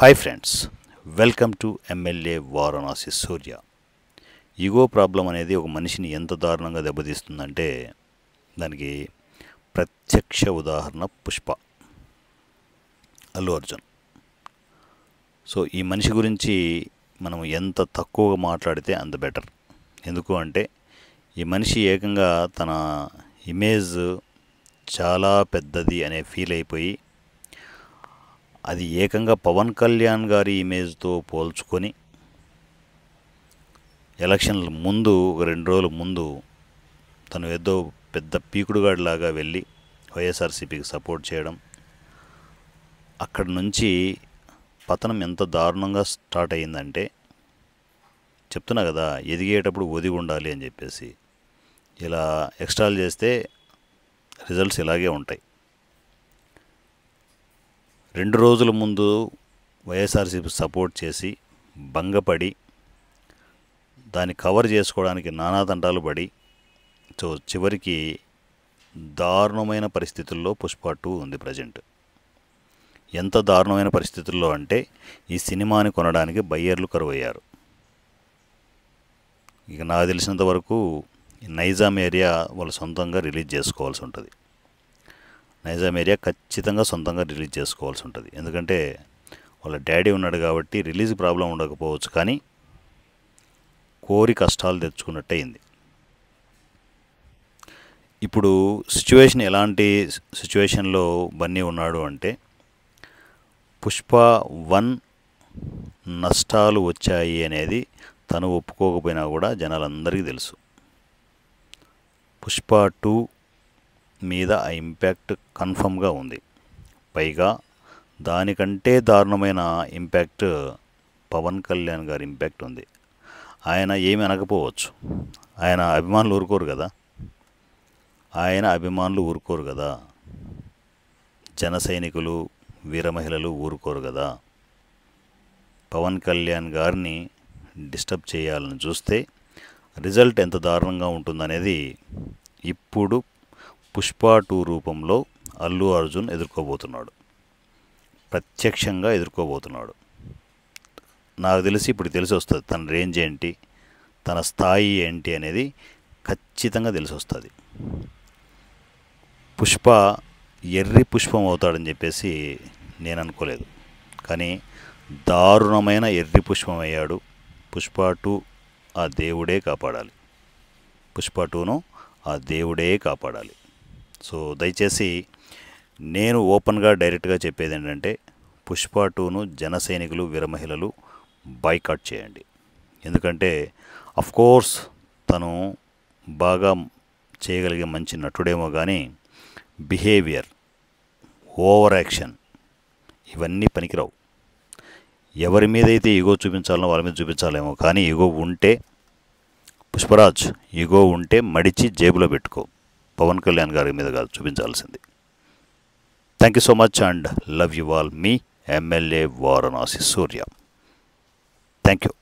Hi friends, welcome to MLA Varanasi Surya. Ego problem అనేది ఒక మనిషిని ఎంత దారుణంగా దెబ్బతీస్తుందంటే దానికి ప్రత్యక్ష ఉదాహరణ పుష్ప, అల్లు అర్జున్. సో ఈ మనిషి గురించి మనం ఎంత తక్కువగా మాట్లాడితే అంత బెటర్. ఎందుకు అంటే ఈ మనిషి ఏకంగా తన ఇమేజ్ చాలా పెద్దది అనే ఫీల్ అయిపోయి అది ఏకంగా పవన్ కళ్యాణ్ గారి ఇమేజ్తో పోల్చుకొని ఎలక్షన్ల ముందు ఒక 2 రోజుల ముందు తను ఏదో పెద్ద పీకుడుగాడిలాగా వెళ్ళి వైఎస్ఆర్సీపీకి సపోర్ట్ చేయడం, అక్కడి నుంచి పతనం ఎంత దారుణంగా స్టార్ట్ అయ్యిందంటే చెప్తున్నా కదా, ఎదిగేటప్పుడు ఒదిగి ఉండాలి అని చెప్పేసి. ఇలా ఎక్స్ట్రాలు చేస్తే రిజల్ట్స్ ఇలాగే ఉంటాయి. 2 రోజుల ముందు వైఎస్ఆర్సీపీ సపోర్ట్ చేసి భంగపడి దాన్ని కవర్ చేసుకోవడానికి నానా తంటాలు పడి సో చివరికి దారుణమైన పరిస్థితుల్లో పుష్ప 2 ఉంది ప్రజెంట్. ఎంత దారుణమైన పరిస్థితుల్లో అంటే ఈ సినిమాని కొనడానికి బయ్యర్లు కరువయ్యారు. ఇక నాకు తెలిసినంత వరకు నైజాం ఏరియా వాళ్ళు సొంతంగా రిలీజ్ చేసుకోవాల్సి ఉంటుంది. నైజాం ఏరియా ఖచ్చితంగా సొంతంగా రిలీజ్ చేసుకోవాల్సి ఉంటుంది. ఎందుకంటే వాళ్ళ డాడీ ఉన్నాడు కాబట్టి రిలీజ్ ప్రాబ్లం ఉండకపోవచ్చు, కానీ కోరి కష్టాలు తెచ్చుకున్నట్టే అయింది. ఇప్పుడు సిచ్యువేషన్ ఎలాంటి సిచ్యువేషన్లో బన్నీ ఉన్నాడు అంటే పుష్ప 1 నష్టాలు వచ్చాయి అనేది తను ఒప్పుకోకపోయినా కూడా జనాలందరికీ తెలుసు. పుష్ప 2 మీద ఆ ఇంపాక్ట్ కన్ఫర్మ్గా ఉంది. పైగా దానికంటే దారుణమైన ఇంపాక్ట్ పవన్ కళ్యాణ్ గారి ఇంపాక్ట్ ఉంది. ఆయన ఏమి అనకపోవచ్చు, ఆయన అభిమానులు ఊరుకోరు కదా, జన సైనికులు వీర మహిళలు ఊరుకోరు కదా. పవన్ కళ్యాణ్ గారిని డిస్టర్బ్ చేయాలని చూస్తే రిజల్ట్ ఎంత దారుణంగా ఉంటుందనేది ఇప్పుడు పుష్ప 2 రూపంలో అల్లు అర్జున్ ఎదుర్కోబోతున్నాడు, ప్రత్యక్షంగా ఎదుర్కోబోతున్నాడు. నాకు తెలిసి ఇప్పుడు తెలిసి వస్తుంది తన రేంజ్ ఏంటి, తన స్థాయి ఏంటి అనేది ఖచ్చితంగా తెలిసి వస్తుంది. పుష్ప ఎర్రి పుష్పం అవుతాడని చెప్పేసి నేను అనుకోలేదు, కానీ దారుణమైన ఎర్రి పుష్పం అయ్యాడు. పుష్ప 2 ఆ దేవుడే కాపాడాలి. పుష్ప 2ను ఆ దేవుడే కాపాడాలి. సో దయచేసి నేను ఓపెన్గా డైరెక్ట్గా చెప్పేది ఏంటంటే పుష్ప 2ను జన సైనికులు వీరమహిళలు బాయ్కాట్ చేయండి. ఎందుకంటే కోర్స్ తను బాగా చేయగలిగే మంచి నటుడేమో, కానీ బిహేవియర్, ఓవర్ యాక్షన్ ఇవన్నీ పనికిరావు. ఎవరి మీద అయితే ఈగో చూపించాలనో వాళ్ళ మీద చూపించాలేమో, కానీ ఈగో ఉంటే పుష్పరాజ్ ఈగో ఉంటే మడిచి జేబులో పెట్టుకో. పవన్ కళ్యాణ్ గారి మీద కాదు చూపించాల్సింది. Thank you so much and love you all. మీ MLA Varanasi Surya. Thank you.